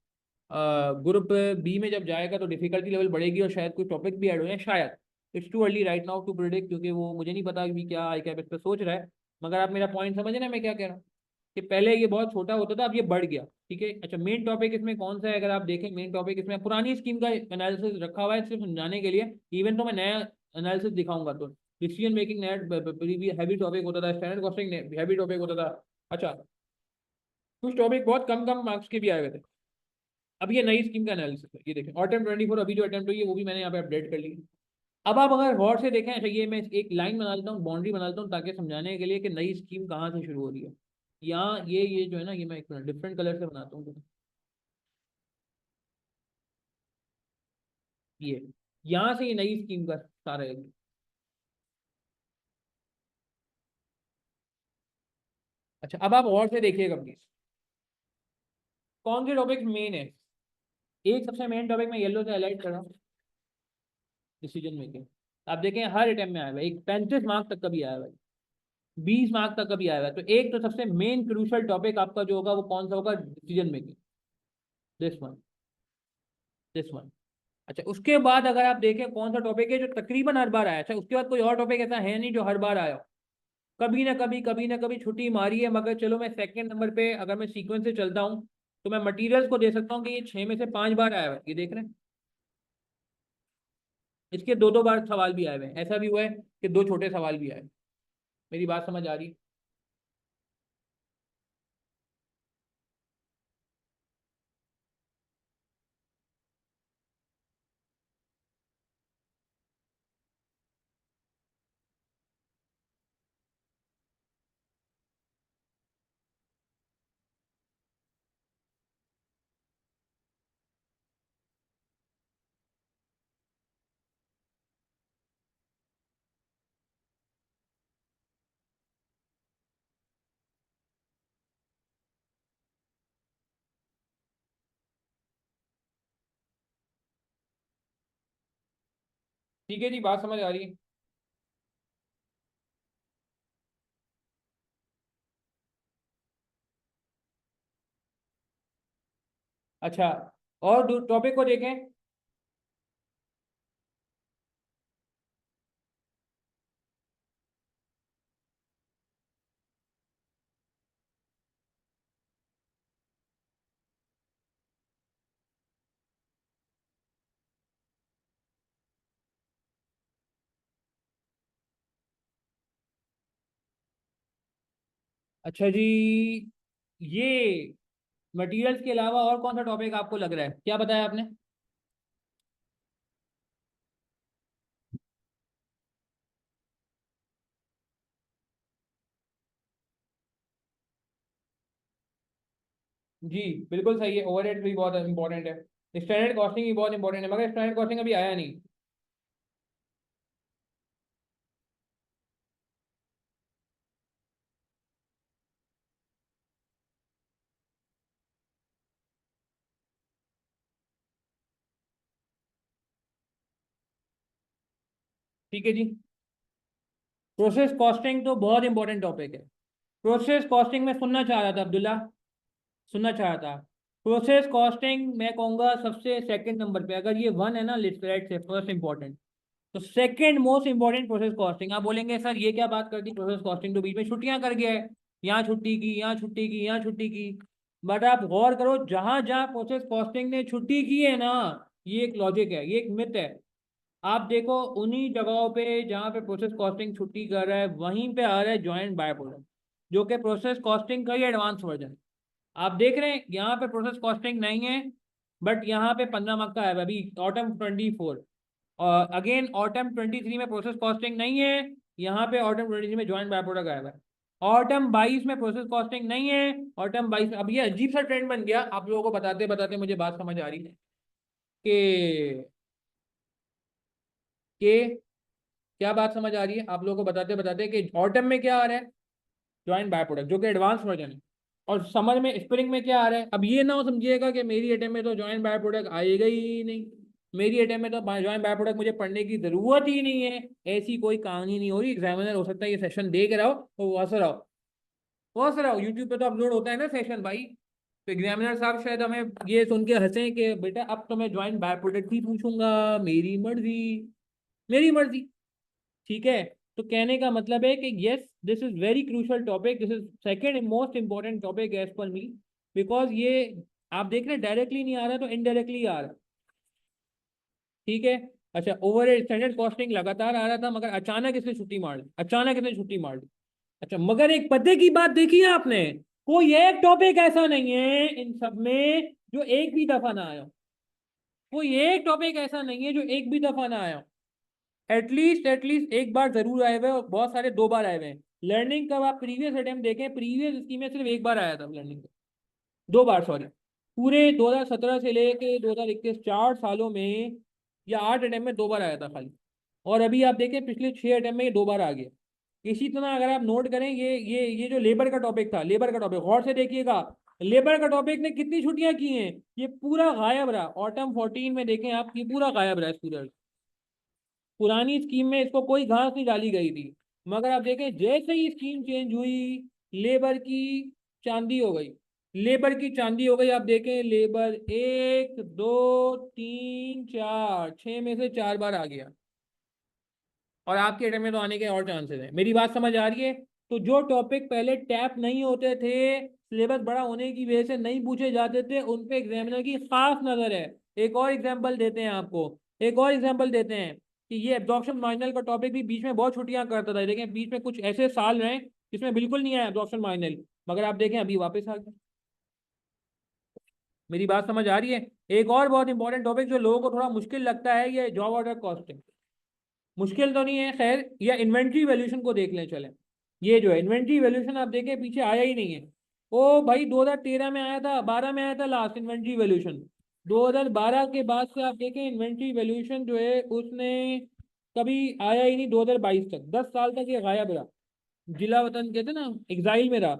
ग्रुप बी में जब जाएगा तो डिफिकल्टी लेवल बढ़ेगी और शायद कुछ टॉपिक भी ऐड हो जाए शायद। It's too early right now to predict, क्योंकि वो मुझे नहीं पता अभी क्या आई कैप इस पर सोच रहा है। मगर आप मेरा पॉइंट समझ रहे हैं मैं क्या कह रहा हूँ, कि पहले ये बहुत छोटा होता था, अब ये बढ़ गया। ठीक है। अच्छा मेन टॉपिक इसमें कौन सा है, अगर आप देखें मेन टॉपिक इसमें पुरानी स्कीम का एनालिसिस रखा हुआ है सिर्फ समझाने के लिए। इवन तो मैं नया एनालिसिस दिखाऊंगा तो decision making net heavy topic होता था, स्टैंडर्ड कॉस्टिंग हैवी टॉपिक होता था। अच्छा कुछ टॉपिक बहुत कम कम मार्क्स के भी आए हुए थे। अब ये नई स्कीम का एनालिसिस है, ये देखें ऑटम 24 अभी जो अटेम्प्ट हुई है वो भी मैंने यहाँ पे अपडेट कर ली है। अब आप अगर गौर से देखें, अच्छा ये मैं एक लाइन बना लेता हूँ, बाउंड्री बना लेता हूँ ताकि समझाने के लिए कि नई स्कीम कहाँ से शुरू हो रही है। यहाँ ये जो है ना, ये मैं एक डिफरेंट कलर से बनाता हूँ। ये यहाँ से ये नई स्कीम का सारा है। अच्छा अब आप गौर से देखिएगा प्लीज, कौन से टॉपिक मेन है। एक सबसे मेन टॉपिक मैं येलो से हाईलाइट कर रहा हूँ, डिसीजन मेकिंग। आप देखें हर अटेम्प्ट में आया हुआ है, एक 35 मार्क्स तक का भी आया हुआ है, 20 मार्क्स तक का भी आया हुआ है। तो एक तो सबसे मेन क्रूशल टॉपिक आपका जो होगा वो कौन सा होगा, decision making, this one, this one. अच्छा उसके बाद अगर आप देखें कौन सा टॉपिक है जो तकरीबन हर बार आया, अच्छा उसके बाद कोई और टॉपिक ऐसा है नहीं जो हर बार आया हो, कभी ना कभी छुट्टी मारी है। मगर चलो मैं सेकंड नंबर पे अगर मैं सीक्वेंस से चलता हूँ तो मैं मटेरियल्स को दे सकता हूँ कि ये 6 में से 5 बार आया हुआ है, ये देख रहे हैं। इसके दो दो बार सवाल भी आए हुए हैं, ऐसा भी हुआ है कि दो छोटे सवाल भी आए। मेरी बात समझ आ रही? ठीक है जी, बात समझ आ रही है। अच्छा, और टॉपिक को देखें। अच्छा जी, ये मटेरियल्स के अलावा और कौन सा टॉपिक आपको लग रहा है, क्या बताया आपने? जी बिल्कुल सही है, ओवरहेड भी बहुत इंपॉर्टेंट है, स्टैंडर्ड कॉस्टिंग भी बहुत इंपॉर्टेंट है, मगर स्टैंडर्ड कॉस्टिंग अभी आया नहीं। ठीक है जी। प्रोसेस कॉस्टिंग तो बहुत इंपॉर्टेंट टॉपिक है। प्रोसेस कॉस्टिंग में सुनना चाह रहा था अब्दुल्ला, सुनना चाह रहा था। प्रोसेस कॉस्टिंग मैं कहूँगा सबसे सेकंड नंबर पे, अगर ये वन है ना लिस्ट राइट से फर्स्ट इंपॉर्टेंट, तो second most important process costing. आप बोलेंगे सर ये क्या बात कर दी, प्रोसेस कॉस्टिंग तो बीच में छुट्टियां कर गया है, यहाँ छुट्टी की, यहाँ छुट्टी की, यहाँ छुट्टी की। बट आप गौर करो, जहां जहां प्रोसेस कॉस्टिंग ने छुट्टी की है ना, ये एक लॉजिक है, ये एक मिथ है। आप देखो उन्हीं जगहों पे जहाँ पे प्रोसेस कॉस्टिंग छुट्टी कर रहा है, वहीं पे आ रहा है जॉइंट बाय प्रोडक्ट, जो कि प्रोसेस कॉस्टिंग का ही एडवांस वर्जन है। आप देख रहे हैं यहाँ पे प्रोसेस कॉस्टिंग नहीं है, बट यहाँ पे 15 मार्क का है अभी ऑटम 24। और अगेन ऑटम 23 में प्रोसेस कॉस्टिंग नहीं है, यहाँ पे ऑटम 23 में ज्वाइंट बाय प्रोडक्ट आया हुआ है। ऑटम 22 में प्रोसेस कॉस्टिंग नहीं है, ऑटम 22 में। अब ये अजीब सा ट्रेंड बन गया, आप लोगों को बताते बताते मुझे बात समझ आ रही है कि क्या बात समझ आ रही है आप लोगों को बताते बताते कि ऑटम में क्या आ रहा है, ज्वाइंट बाय प्रोडक्ट, जो कि एडवांस वर्जन है। और समर में स्प्रिंग में क्या आ रहा है। अब ये ना हो समझिएगा कि मेरी एटम में तो ज्वाइंट बाय प्रोडक्ट आएगा ही नहीं, मेरी एटम में तो ज्वाइंट बाय प्रोडक्ट मुझे पढ़ने की जरूरत ही नहीं है। ऐसी कोई कहानी नहीं हो रही। एग्जामिनर हो सकता है ये सेशन देख रहा हो तो हंस रहा हो, हंस रहा हो, यूट्यूब पे तो अपलोड होता है ना सेशन भाई। तो एग्जामिनर साहब शायद हमें ये सुन के हंसे कि बेटा अब तो मैं ज्वाइंट बाय प्रोडक्ट ही पूछूंगा, मेरी मर्जी, मेरी मर्जी। ठीक है। तो कहने का मतलब है कि yes, this is very crucial topic, this is second most important topic as per me, because ये आप देख रहे डायरेक्टली नहीं आ रहा तो इनडायरेक्टली आ रहा। ठीक है। अच्छा, ओवर स्टैंडर्ड कॉस्टिंग लगातार आ रहा था, मगर अचानक इसने छुट्टी मार दी, अचानक इसने छुट्टी मार दी। अच्छा, मगर एक पते की बात देखी है आपने, कोई एक टॉपिक ऐसा नहीं है इन सब में जो एक भी दफा ना आया हो। कोई एक टॉपिक ऐसा नहीं है जो एक भी दफा ना आया हो। एटलीस्ट एक बार जरूर आए हुए, और बहुत सारे दो बार आए हुए हैं। लर्निंग कब आप प्रीवियस अटेम्प्ट देखें, प्रीवियस स्कीम में सिर्फ एक बार आया था लर्निंग का, दो बार सॉरी, पूरे 2017 से लेके 2021 4 सालों में, या 8 अटेम्प्ट में दो बार आया था खाली। और अभी आप देखें पिछले 6 अटेम्प्ट में ये दो बार आ गया। इसी तरह अगर आप नोट करें, ये जो लेबर का टॉपिक था, लेबर का टॉपिक गौर से देखिएगा, लेबर का टॉपिक ने कितनी छुट्टियां की हैं, ये पूरा गायब रहा। ऑटम 14 में देखें आप, ये पूरा गायब रहा इस पूरा। पुरानी स्कीम में इसको कोई घास नहीं डाली गई थी, मगर आप देखें जैसे ही स्कीम चेंज हुई, लेबर की चांदी हो गई, लेबर की चांदी हो गई। आप देखें लेबर एक दो तीन चार, छह में से 4 बार आ गया, और आपके अटेम्प्ट में तो आने के और चांसेस हैं। मेरी बात समझ आ रही है। तो जो टॉपिक पहले टैप नहीं होते थे, सिलेबस बड़ा होने की वजह से नहीं पूछे जाते थे, उन पे एग्जामिनर की खास नजर है। एक और एग्जांपल देते हैं आपको, एक और एग्जांपल देते हैं कि ये एब्जॉर्प्शन मार्जिनल का टॉपिक भी बीच में बहुत छुट्टियां करता था। देखें बीच में कुछ ऐसे साल रहे जिसमें बिल्कुल नहीं आया एब्जॉर्प्शन मार्जिनल, मगर आप देखें अभी वापस आ गया। मेरी बात समझ आ रही है। एक और बहुत इंपॉर्टेंट टॉपिक जो लोगों को थोड़ा मुश्किल लगता है, ये जॉब ऑर्डर कॉस्टिंग। मुश्किल तो नहीं है खैर, या इन्वेंट्री वैल्यूएशन को देख लें चलें। ये जो है इन्वेंट्री वैल्यूएशन, आप देखें पीछे आया ही नहीं है। ओ भाई 2013 में आया था, 12 में आया था लास्ट इन्वेंट्री वैल्यूएशन। 2012 के बाद से आप देखें इन्वेंट्री वैल्यूएशन जो है उसने कभी आया ही नहीं 2022 तक, 10 साल तक ये गायब रहा, जिला वतन कहते ना, एग्जाइल में रहा।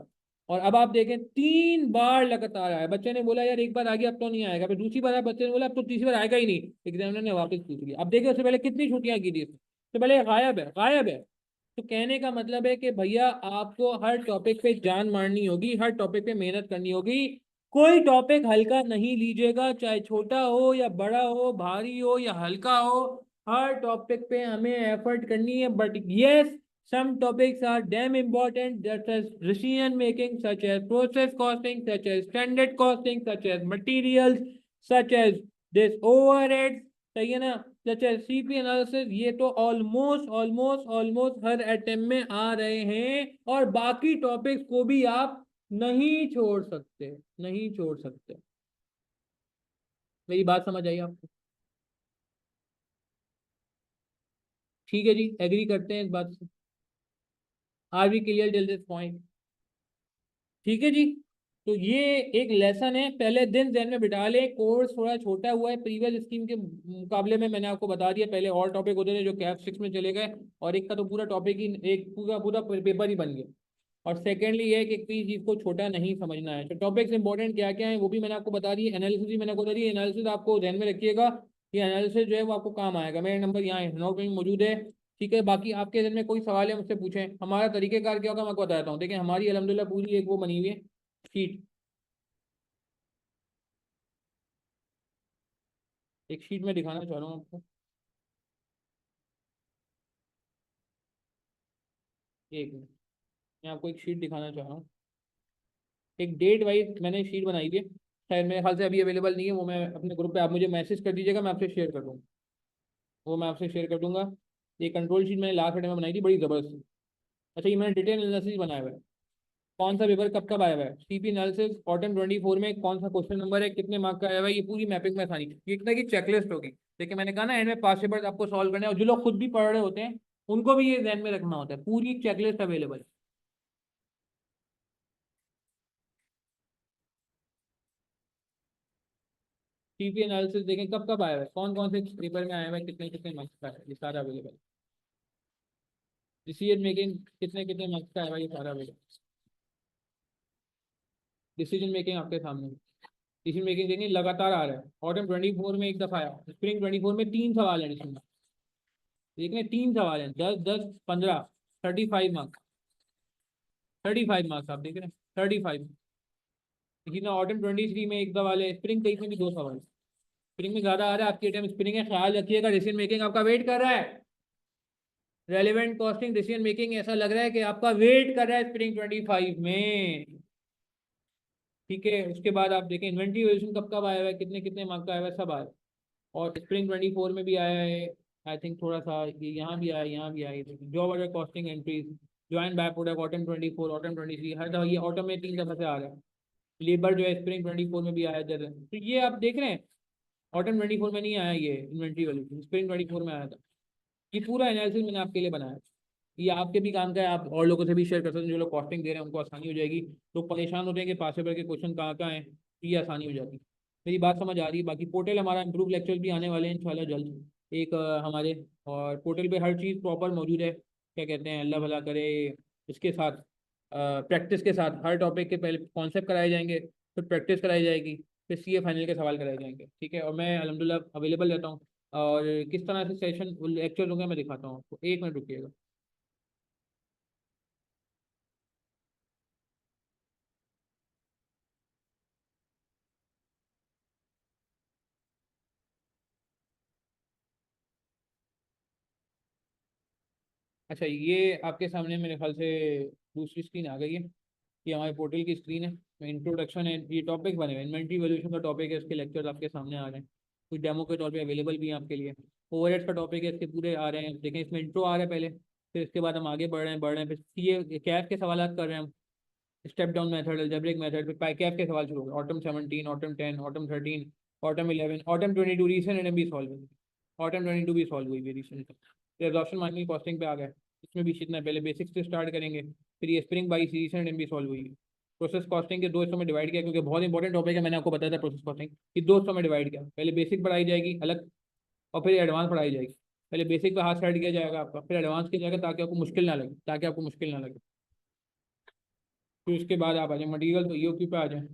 और अब आप देखें 3 बार लगातार आया। बच्चे ने बोला यार एक बार आ गया अब तो नहीं आएगा, फिर दूसरी बार आया, बच्चे ने बोला अब तो तीसरी बार आएगा ही नहीं, एग्जामिनर ने वापस पूछ लिया। अब देखिए उससे पहले कितनी छुट्टियां की थी, उससे पहले गायब है, गायब है। तो कहने का मतलब है कि भैया आपको हर टॉपिक पे जान मारनी होगी, हर टॉपिक पे मेहनत करनी होगी। कोई टॉपिक हल्का नहीं लीजिएगा, चाहे छोटा हो या बड़ा हो, भारी हो या हल्का हो, हर टॉपिक पे हमें एफर्ट करनी है. But yes, some topics are damn important, such as decision making, such as process costing, such as standard costing, such as materials, such as this overheads. सही है ना? such as CP analysis. ये तो almost हर attempt में आ रहे हैं, और बाकी टॉपिक्स को भी आप नहीं छोड़ सकते, नहीं छोड़ सकते. मेरी बात समझ आई आपको? ठीक है जी, एग्री करते हैं इस बात से? Are we clear till this point? ठीक है जी. तो ये एक लेसन है, पहले दिन ध्यान में बिठा ले. कोर्स थोड़ा छोटा हुआ है प्रीवियस स्कीम के मुकाबले में, मैंने आपको बता दिया. पहले और टॉपिक होते थे जो कैप 6 में चले गए, और एक का तो पूरा टॉपिक ही, एक पूरा पूरा पेपर ही बन गया. और सेकेंडली ये है कि किसी चीज को छोटा नहीं समझना है. तो टॉपिक्स इंपॉर्टेंट क्या क्या है वो भी मैंने आपको बता दी. एनालिसिस भी मैंने आपको बता दी. एनालिसिस आपको ध्यान में रखिएगा, ये एनालिसिस जो है वो आपको काम आएगा. मेरा नंबर यहाँ है, नोट में मौजूद है. ठीक है, बाकी आपके दिन में कोई सवाल है मुझसे पूछें. हमारा तरीकेकार क्या होगा मैं आपको बताता हूँ. देखिए, हमारी अलहमदुलिल्लाह पूरी एक वो बनी हुई है शीट. एक शीट में दिखाना चाह रहा हूँ आपको. एक मिनट, मैं आपको एक शीट दिखाना चाह रहा हूँ. एक डेट वाइज मैंने शीट बनाई हुई है. शायद मेरे ख्याल से अभी अवेलेबल नहीं है वो. मैं अपने ग्रुप पे, आप मुझे मैसेज कर दीजिएगा, मैं आपसे शेयर कर दूँगा. वो मैं आपसे शेयर कर दूंगा. ये कंट्रोल शीट मैंने लास्ट टाइम में बनाई थी, बड़ी ज़बरदस्त. अच्छा, ये मैंने डिटेल एनालिसिस बनाया हुआ है. कौन सा पेपर कब कब आया हुआ है, सीपी एनालिसिस ऑटम 24 में कौन सा क्वेश्चन नंबर है, कितने मार्क का आया हुआ है, ये पूरी मैपिंग में आसानी. ये एक तरह की चेकलिस्ट होगी. देखिए, मैंने कहा ना एंड में पास पेपर्स आपको सॉल्व करने हैं, और जो लोग खुद भी पढ़ रहे होते हैं उनको भी ये ध्यान में रखना होता है. पूरी चेकलिस्ट अवेलेबल है. सीपी एनालिसिस देखें कब कब आया हुआ है, कौन कौन से पेपर में आया हुआ है, कितने कितने मार्क्स का है, ये सारा अवेलेबल है. डिसीजन मेकिंग कितने कितने मार्क्स का आया हुआ है, ये सारा अवेलेबल. डिसीजन मेकिंग आपके सामने. डिसीजन मेकिंग देखेंगे लगातार आ रहा है. ऑटम 24 में एक दफा आया, स्प्रिंग 24 में 3 सवाल है इसमें. देख रहे हैं, 3 सवाल हैं, 10 10 15, 35 मार्क्स. 35 मार्क्स आप देख रहे हैं, 35. लेकिन ना ऑटम 23 में एक सवाल है, स्प्रिंग 23 में भी 2 सवाल. स्प्रिंग में ज्यादा आ रहा है आपकी टाइम, स्प्रिंग है, ख्याल रखिएगा. डिसीजन मेकिंग आपका वेट कर रहा है. रेलिवेंट कॉस्टिंग डिसीजन मेकिंग ऐसा लग रहा है कि आपका वेट कर रहा है स्प्रिंग 25 में. ठीक है, उसके बाद आप देखें इन्वेंट्री वैल्यूएशन कब कब आया हुआ है, कितने कितने मार्क्स का आया हुआ है, सब आया. और स्प्रिंग 24 में भी आया है. आई थिंक थोड़ा सा ये यहाँ भी आया, यहाँ भी आया. Job order costing entries, join by product autumn 24, autumn 23, हर दफा ये ऑटम में 3 दफा से आ रहा है. लेबर जो है स्प्रिंग 24 में भी आया जैसे. तो ये आप देख रहे हैं, ऑटम 24 में नहीं आया ये इन्वेंट्री वाली, स्प्रिंग 24 में आया था. ये पूरा एनालिसिस मैंने आपके लिए बनाया है. ये आपके भी काम का है, आप और लोगों से भी शेयर कर सकते हैं. जो लोग कॉस्टिंग दे रहे हैं उनको आसानी हो जाएगी. तो परेशान होते हैं कि पास पेपर के क्वेश्चन कहाँ कहाँ हैं, तो ये आसानी हो जाती है. मेरी बात समझ आ रही है? बाकी पोर्टल हमारा इम्प्रूव लेक्चर भी आने वाले हैं इंशाल्लाह जल्द. एक हमारे, और पोर्टल पे हर चीज़ प्रॉपर मौजूद है. क्या कहते हैं, अल्लाह भला करे. इसके साथ प्रैक्टिस के साथ हर टॉपिक के पहले कॉन्सेप्ट कराए जाएंगे, फिर प्रैक्टिस कराई जाएगी, फिर सीए फाइनल के सवाल कराए जाएंगे. ठीक है, और मैं अल्हम्दुलिल्लाह अवेलेबल रहता हूँ. और किस तरह से सेशन लेक्चर होंगे मैं दिखाता हूँ आपको. एक मिनट रुकिएगा. अच्छा, ये आपके सामने मेरे ख्याल से दूसरी स्क्रीन आ गई है. ये हमारे पोर्टल की स्क्रीन है. इंट्रोडक्शन है, ये टॉपिक बने हुए इन्वेंट्री वैल्यूएशन का टॉपिक है, इसके लेक्चर्स आपके सामने आ रहे हैं. कुछ डेमो के तौर पे अवेलेबल भी हैं आपके लिए. ओवरहेड्स का टॉपिक है, इसके पूरे आ रहे हैं. देखें, इसमें इंट्रो आ रहा है पहले, फिर इसके बाद हम आगे बढ़ रहे हैं फिर सीए कैफ के सवाल कर रहे हैं हम. Step down method, algebraic method, फिर कैफ के सवाल शुरू हो गए. Autumn 17, autumn 10, autumn 13, autumn 11, autumn 22 recent and भी सॉल्व हुई. ऑटम 22 भी सॉल्व हुई है रिसेंट. फिर एब्जॉर्प्शन मार्जिनल कॉस्टिंग पे आ गए. इसमें भी सीखना है, पहले बेसिक्स से स्टार्ट करेंगे. फिर ये स्प्रिंग बाई रीसेंट एंड भी सॉल्व हुई है. प्रोसेस कॉस्टिंग के दो हिस्सों में डिवाइड किया, क्योंकि बहुत इंपॉर्टेंट टॉपिक है. मैंने आपको बताया था प्रोसेस कॉस्टिंग कि दो हिस्सों में डिवाइड किया. पहले बेसिक पढ़ाई जाएगी अलग, और फिर एडवांस पढ़ाई जाएगी. पहले बेसिक पे हाथ सेट किया जाएगा आपका, फिर एडवांस किया जाएगा, ताकि आपको मुश्किल ना लगे. फिर उसके बाद आप आ जाए मटीरियल, तो ईओक्यू पे आ जाए.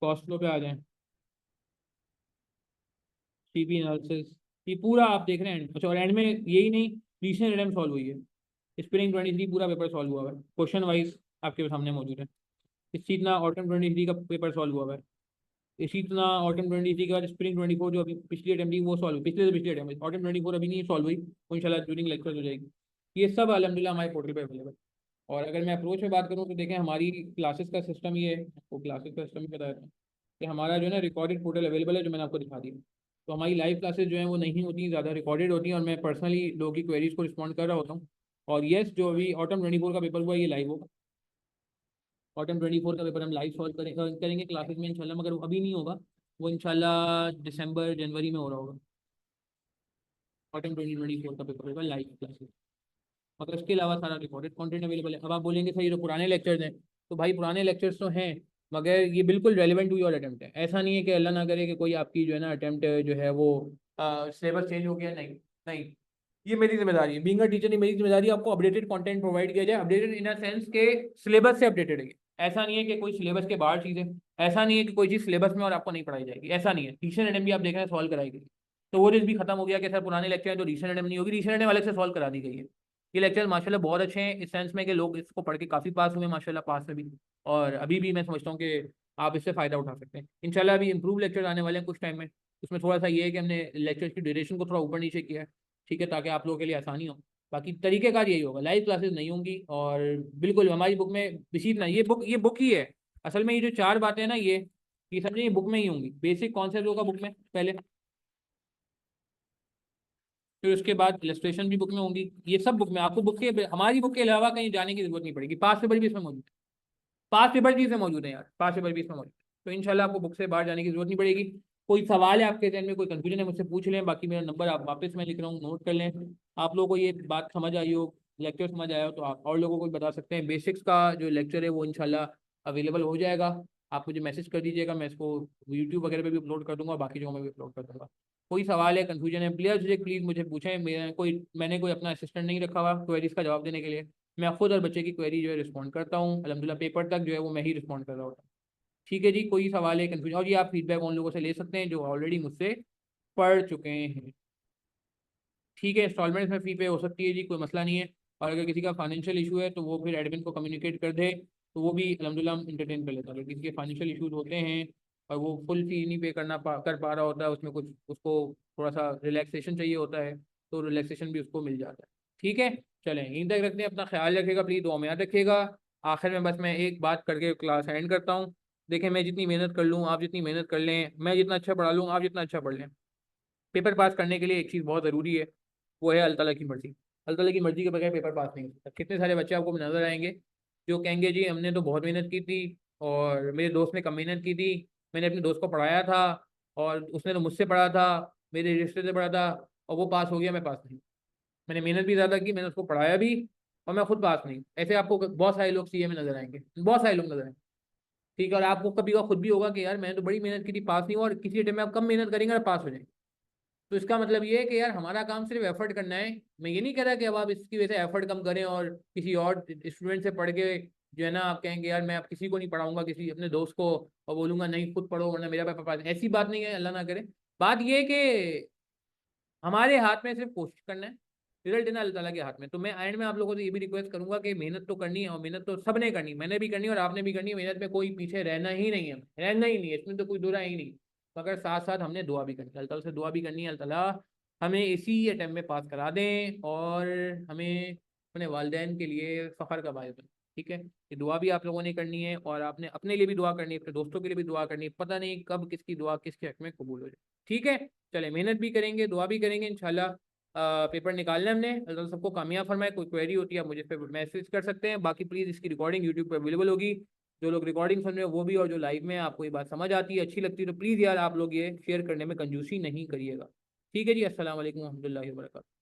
कॉस्ट फ्लो पे आ जाए. सीपी एनालिसिस, ये पूरा आप देख रहे हैं. अच्छा, और एंड में यही नहीं, रीसेंट एडम सॉल्व हुई है. स्प्रिंग 23 पूरा पेपर सॉल्व हुआ है, क्वेश्चन वाइज आपके सामने मौजूद है। इसी तरह ऑटम 23 का पेपर सॉल्व हुआ है। इसी तरह ऑटम 23 के बाद स्प्रिंग 24 जो अभी पिछली अटेम्प्ट थी वो सॉल्व हुई, पिछले से पिछली अटेम्प्ट। ऑटम 24 अभी नहीं सॉल्व हुई, वो इंशाल्लाह ड्यूरिंग लेक्चर हो जाएगी। ये सब अलहमदिल्ला हमारे पोर्टल पे अवेलेबल। और अगर मैं अप्रोच में बात करूँ तो देखें हमारी क्लासेस का सिस्टम ये है, वो क्लासेस का सिस्टम ही बताया था कि हमारा जो है ना रिकॉर्डेड पोर्टल अवेलेबल है, जो मैंने आपको दिखा दिया। तो हमारी लाइव क्लासेस जो है वो नहीं होती, ज़्यादा रिकॉर्डेड होती हैं, और मैं पर्सनली लोगों की क्वेरीज को रिस्पॉन्ड कर रहा होता हूँ। और येस, जो अभी ऑटम 24 का पेपर हुआ ये लाइव होगा। ऑटम 24 का पेपर हम लाइव सॉल्व करेंगे क्लासेस में इंशाल्लाह, मगर वो अभी नहीं होगा, वो इंशाल्लाह दिसंबर जनवरी में हो रहा होगा। ऑटम 2024 का पेपर होगा लाइव क्लासेस, मगर उसके अलावा सारा रिकॉर्डेड कंटेंट अवेलेबल है। अब आप बोलेंगे सही, जो पुराने लेक्चर्स हैं, तो भाई पुराने लेक्चर्स तो हैं, मगर ये बिल्कुल रेलिवेंट टू योर अटेम्प्ट है। ऐसा नहीं है कि अल्लाह ना करे कि कोई आपकी जो है ना अटेम्प्ट जो है वो सिलेबस चेंज हो गया, नहीं नहीं। ये मेरी जिम्मेदारी है, बीइंग अ टीचर, नहीं मेरी जिम्मेदारी है आपको अपडेटेड कंटेंट प्रोवाइड किया जाए, अपडेटेड इन अ सेंस के सिलेबस से अपडेटेड है। ऐसा नहीं है कि कोई सिलेबस के बाहर चीज़ है, ऐसा नहीं है कि कोई चीज़ सिलेबस में और आपको नहीं पढ़ाई जाएगी, ऐसा नहीं है। रीसेंट अटेम्प्ट भी आप देख रहे हैं सॉल्व कराई गई, तो वो चीज़ भी खत्म हो गया कि सर पुराने लेक्चर हैं तो रीसेंट अटेम्प्ट नहीं होगी, रीसेंट अटेम्प्ट अलग से सॉल्व करा दी गई है। ये लेक्चर माशाल्लाह बहुत अच्छे हैं इस सेंस में कि लोग इसको पढ़ के काफ़ी पास हुए माशाल्लाह, पास में भी, और अभी भी मैं समझता हूँ कि आप इससे फ़ायदा उठा सकते हैं इंशाल्लाह। अभी इंप्रूव लेक्चर आने वाले हैं कुछ टाइम में, उसमें थोड़ा सा ये है कि हमने लेक्चर की ड्यूरेशन को थोड़ा ऊपर नीचे किया है, ठीक है, ताकि आप लोगों के लिए आसानी हो। बाकी तरीकेकार यही होगा, लाइव क्लासेस नहीं होंगी, और बिल्कुल हमारी बुक में इसी तरह ये बुक ही है। असल में ये जो चार बातें हैं ना, ये समझे, ये बुक में ही होंगी। बेसिक कॉन्सेप्ट होगा बुक में पहले, फिर उसके बाद इलस्ट्रेशन भी बुक में होंगी, ये सब बुक में। आपको बुक के, हमारी बुक के अलावा कहीं जाने की जरूरत नहीं पड़ेगी। पास पेपर भी इसमें मौजूद है, पास पेपर भी इसमें मौजूद है यार, पास पेपर भी इसमें मौजूद है। तो इंशाल्लाह आपको बुक से बाहर जाने की जरूरत नहीं पड़ेगी। कोई सवाल है आपके जहन में, कोई कंफ्यूजन है, मुझसे पूछ लें। बाकी मेरा नंबर आप वापस मैं लिख रहा हूँ, नोट कर लें। आप लोगों को ये बात समझ आई हो, लेक्चर समझ आया हो, तो आप और लोगों को भी बता सकते हैं। बेसिक्स का जो लेक्चर है वो इंशाल्लाह अवेलेबल हो जाएगा, आप मुझे मैसेज कर दीजिएगा, मैं इसको यूट्यूब वगैरह पे भी अपलोड कर दूंगा, बाकी जगहों में भी अपलोड कर दूंगा। कोई सवाल है, कंफ्यूजन है, प्लीज़ मुझे पूछें। मैंने कोई अपना असिस्टेंट नहीं रखा हुआ क्वेरीज का जवाब देने के लिए, मैं खुद और बच्चे की क्वेरी जो है रिस्पॉन्ड करता हूँ। अल्हम्दुलिल्लाह पेपर तक जो है वो मैं ही रिस्पॉन्ड कर रहा होता हूँ। ठीक है जी, कोई सवाल है, कंफ्यूजन, और ये आप फीडबैक उन लोगों से ले सकते हैं जो ऑलरेडी मुझसे पढ़ चुके हैं। ठीक है, इंस्टॉलमेंट में फ़ी पे हो सकती है जी, कोई मसला नहीं है। और अगर किसी का फाइनेंशियल इशू है तो वो फिर एडमिन को कम्युनिकेट कर दे, तो वो भी अल्हम्दुलिल्लाह हम इंटरटेन कर लेते हैं। अगर किसी के फाइनेंशियल इशूज होते हैं और वो फुल फी नहीं पे कर पा रहा होता है, उसमें कुछ उसको थोड़ा सा रिलैक्सेशन चाहिए होता है, तो रिलैक्सेशन भी उसको मिल जाता है। ठीक है, चलें, यहीं तक रखते हैं। अपना ख्याल रखिएगा, प्लीज़ दुआ में याद रखिएगा। आखिर में बस मैं एक बात करके क्लास एंड करता हूँ। देखें, मैं जितनी मेहनत कर लूँ, आप जितनी मेहनत कर लें, मैं जितना अच्छा पढ़ा लूँ, आप जितना अच्छा पढ़ लें, पेपर पास करने के लिए एक चीज़ बहुत ज़रूरी है, वो है अल्लाह ताला की मर्ज़ी। अल्लाह ताला की मर्ज़ी के बगैर पेपर पास नहीं होता। कितने सारे बच्चे आपको नज़र आएंगे जो कहेंगे जी हमने तो बहुत मेहनत की थी, और मेरे दोस्त ने कम मेहनत की थी, मैंने अपने दोस्त को पढ़ाया था, और उसने तो मुझसे पढ़ा था, मेरे रिश्ते से पढ़ा था, और वो पास हो गया, मैं पास नहीं। मैंने मेहनत भी ज़्यादा की, मैंने उसको पढ़ाया भी, और मैं खुद पास नहीं। ऐसे आपको बहुत सारे लोग सीए में नजर आएंगे, बहुत सारे लोग नजर आएंगे। ठीक है, और आपको कभी खुद भी होगा कि यार मैंने तो बड़ी मेहनत की थी, पास नहीं हुआ, और किसी टाइम में आप कम मेहनत करेंगे और पास हो जाएंगे। तो इसका मतलब ये है कि यार हमारा काम सिर्फ एफर्ट करना है। मैं ये नहीं कह रहा कि अब आप इसकी वजह से एफर्ट कम करें और किसी और स्टूडेंट से पढ़ के जो है ना आप कहेंगे यार मैं अब किसी को नहीं पढ़ाऊंगा, किसी अपने दोस्त को, और बोलूंगा नहीं खुद पढ़ो वरना मेरा पेपर पास। ऐसी बात नहीं है, अल्लाह ना करे। बात ये है कि हमारे हाथ में सिर्फ कोशिश करना है, रिजल्ट देना अल्लाह ताला के हाथ में। तो मैं एंड में आप लोगों से ये भी रिक्वेस्ट करूंगा कि मेहनत तो करनी है, और मेहनत तो सबने करनी, मैंने भी करनी है और आपने भी करनी है। मेहनत में कोई पीछे रहना ही नहीं है, रहना ही नहीं है, इसमें तो कोई दुरा ही नहीं। मगर साथ साथ हमने दुआ भी करनी है, अल्लाह ताला से दुआ भी करनी है, अल्लाह ताला हमें इसी अटैम्प्ट में पास करा दें, और हमें अपने वालिदैन के लिए फ़ख्र का बायस बने। ठीक है, ये दुआ भी आप लोगों ने करनी है, और आपने अपने लिए भी दुआ करनी है, अपने दोस्तों के लिए भी दुआ करनी है। पता नहीं कब किसकी दुआ किसके हक में कबूल हो जाए। ठीक है, चले, मेहनत भी करेंगे, दुआ भी करेंगे इंशाल्लाह। पेपर निकालना हमने, अल्लाह सबको कामयाब फरमाए। कोई क्वेरी होती है आप मुझे इस पर मैसेज कर सकते हैं। बाकी प्लीज़ इसकी रिकॉर्डिंग यूट्यूब पर अवेलेबल होगी, जो लोग रिकॉर्डिंग सुन रहे हो वो भी, और जो लाइव में आपको ये बात समझ आती है, अच्छी लगती है, तो प्लीज़ यार आप लोग ये शेयर करने में कंजूसी नहीं करिएगा। ठीक है जी, अस्सलाम वालेकुम रहमतुल्लाहि व बरकातहू।